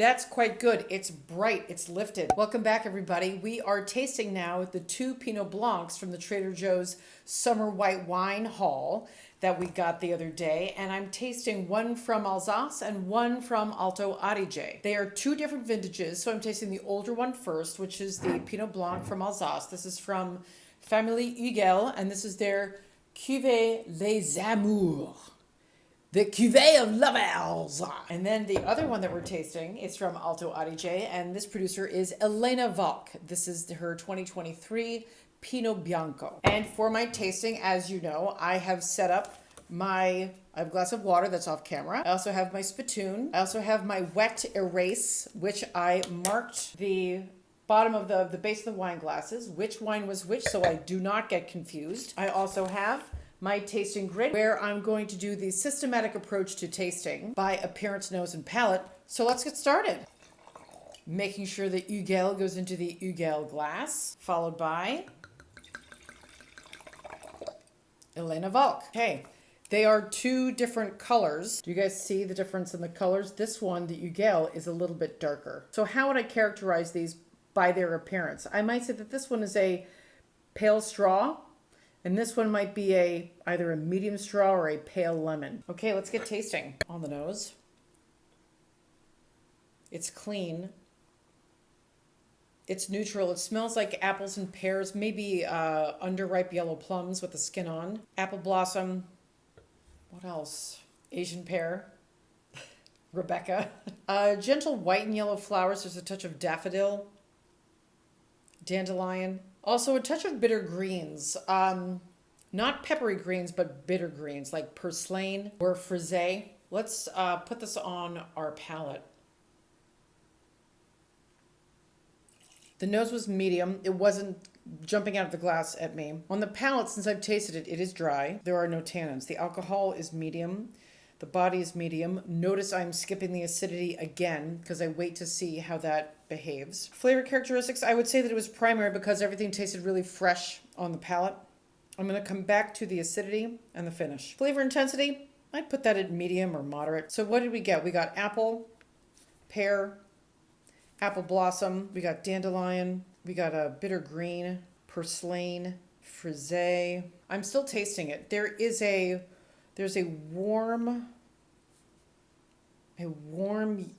That's quite good. It's bright. It's lifted. Welcome back, everybody. We are tasting now the 2 Pinot Blancs from the Trader Joe's Summer White Wine Haul that we got the other day. And I'm tasting one from Alsace and one from Alto Adige. They are 2 different vintages. So I'm tasting the older one first, which is the Pinot Blanc from Alsace. This is from Family Hugel, and this is their Cuvée Les Amours. The Cuvée of Lovers. And then the other one that we're tasting is from Alto Adige, and this producer is Elena Valk. This is her 2023 Pinot Bianco. And for my tasting, as you know, I have set up I have a glass of water that's off camera. I also have my spittoon. I also have my wet erase, which I marked the bottom of the base of the wine glasses, which wine was which, so I do not get confused. I also have my tasting grid, where I'm going to do the systematic approach to tasting by appearance, nose, and palate. So let's get started. Making sure the Hugel goes into the Hugel glass, followed by Elena Valk. Okay, they are 2 different colors. Do you guys see the difference in the colors? This one, the Hugel, is a little bit darker. So how would I characterize these by their appearance? I might say that this one is a pale straw, and this one might be either a medium straw or a pale lemon. Okay, let's get tasting. On the nose. It's clean. It's neutral. It smells like apples and pears, maybe underripe yellow plums with the skin on. Apple blossom. What else? Asian pear. Rebecca. Gentle white and yellow flowers. There's a touch of daffodil. Dandelion. Also a touch of bitter greens. Not peppery greens, but bitter greens like purslane or frisée. Let's put this on our palate. The nose was medium. It wasn't jumping out of the glass at me. On the palate, since I've tasted it, it is dry. There are no tannins. The alcohol is medium. The body is medium. Notice I'm skipping the acidity again because I wait to see how that behaves. Flavor characteristics, I would say that it was primary because everything tasted really fresh on the palate. I'm going to come back to the acidity and the finish. Flavor intensity, I'd put that at medium or moderate. So what did we get? We got apple, pear, apple blossom. We got dandelion. We got a bitter green, purslane, frisée. I'm still tasting it. There's a warm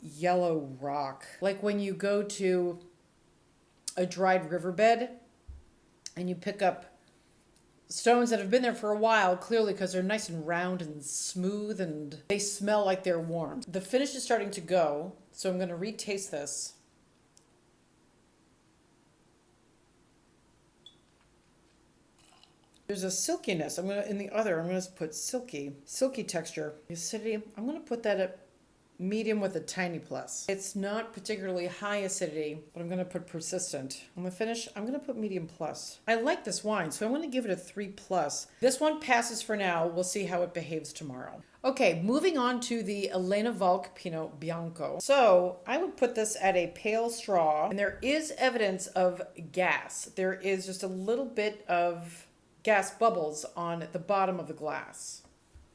yellow rock. Like when you go to a dried riverbed and you pick up stones that have been there for a while, clearly because they're nice and round and smooth and they smell like they're warm. The finish is starting to go, so I'm going to retaste this. There's a silkiness. I'm going to put silky texture. The acidity, I'm going to put that at medium with a tiny plus. It's not particularly high acidity, but I'm going to put persistent. On the finish, I'm going to put medium plus. I like this wine, so I'm going to give it a 3 plus. This one passes for now. We'll see how it behaves tomorrow. Okay, moving on to the Elena Valk Pinot Bianco. So I would put this at a pale straw, and there is evidence of gas. There is just a little bit of gas bubbles on the bottom of the glass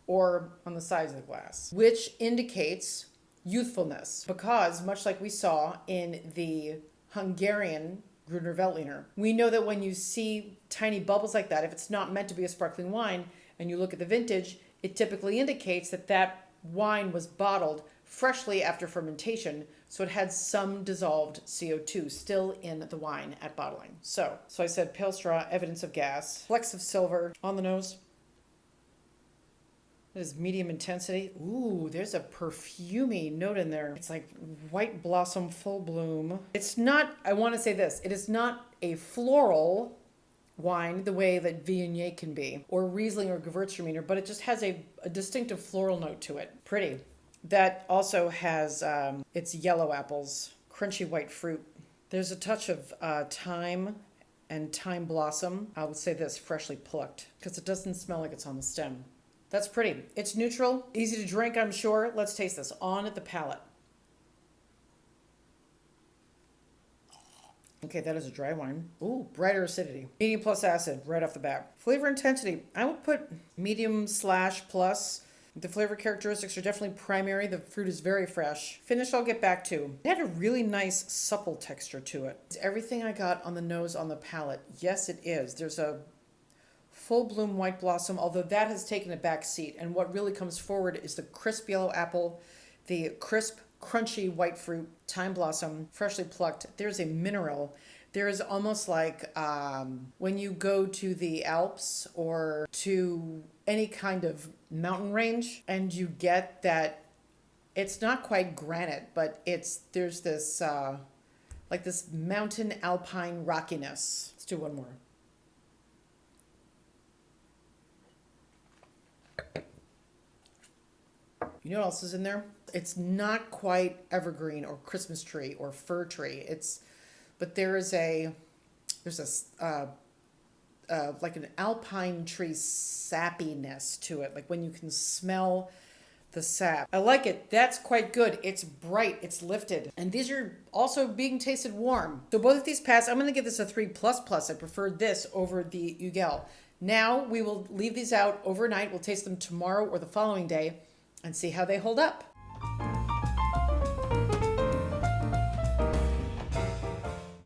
or on the sides of the glass, which indicates youthfulness because much like we saw in the Hungarian Gruner Veltliner, we know that when you see tiny bubbles like that, if it's not meant to be a sparkling wine and you look at the vintage, it typically indicates that that wine was bottled freshly after fermentation, so it had some dissolved CO2 still in the wine at bottling. So I said pale straw, evidence of gas, flecks of silver on the nose. It is medium intensity. Ooh, there's a perfumey note in there. It's like white blossom, full bloom. It's not, I want to say this, it is not a floral wine the way that Viognier can be, or Riesling or Gewürztraminer, but it just has a distinctive floral note to it. Pretty. That also has, it's yellow apples, crunchy white fruit. There's a touch of thyme and thyme blossom. I would say this, freshly plucked, because it doesn't smell like it's on the stem. That's pretty. It's neutral, easy to drink, I'm sure. Let's taste this on at the palate. Okay, that is a dry wine. Ooh, brighter acidity. Medium plus acid right off the bat. Flavor intensity, I would put medium slash plus. The flavor characteristics are definitely primary. The fruit is very fresh. Finish I'll get back to. It had a really nice supple texture to it. It's everything I got on the nose on the palate. Yes, it is. There's a full bloom white blossom, although that has taken a back seat. And what really comes forward is the crisp yellow apple, the crisp, crunchy white fruit, thyme blossom, freshly plucked. There's a mineral. There is almost like when you go to the Alps or to any kind of mountain range and you get that, it's not quite granite, but there's this like this mountain alpine rockiness. Let's do one more. You know what else is in there? It's not quite evergreen or Christmas tree or fir tree. But there's a like an alpine tree sappiness to it, like when you can smell the sap. I like it. That's quite good. It's bright. It's lifted. And these are also being tasted warm. So both of these pass. I'm going to give this a 3++. I preferred this over the Ugel. Now we will leave these out overnight. We'll taste them tomorrow or the following day and see how they hold up.